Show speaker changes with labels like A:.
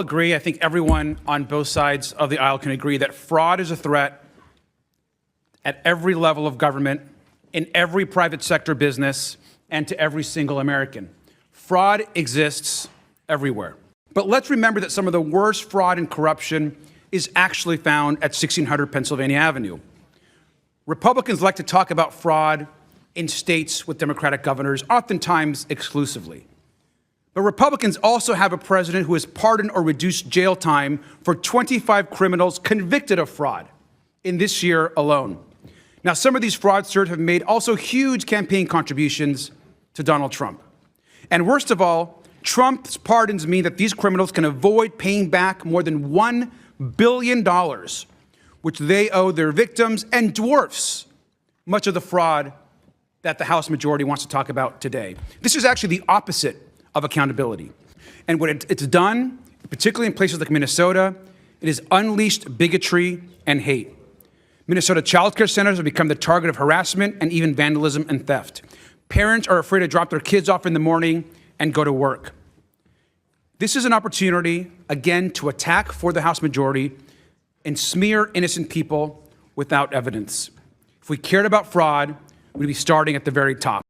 A: Agree. I think everyone on both sides of the aisle can agree that fraud is a threat at every level of government, in every private sector business, and to every single American. Fraud exists everywhere. But let's remember that some of the worst fraud and corruption is actually found at 1600 Pennsylvania Avenue. Republicans like to talk about fraud in states with Democratic governors, oftentimes exclusively. But Republicans also have a president who has pardoned or reduced jail time for 25 criminals convicted of fraud in this year alone. Now, some of these fraudsters have made also huge campaign contributions to Donald Trump. And worst of all, Trump's pardons mean that these criminals can avoid paying back more than $1 billion, which they owe their victims, and dwarfs much of the fraud that the House majority wants to talk about today. This is actually the opposite of accountability. And what it's done, particularly in places like Minnesota, it has unleashed bigotry and hate. Minnesota child care centers have become the target of harassment and even vandalism and theft. Parents are afraid to drop their kids off in the morning and go to work. This is an opportunity, again, to attack for the House majority and smear innocent people without evidence. If we cared about fraud, we'd be starting at the very top.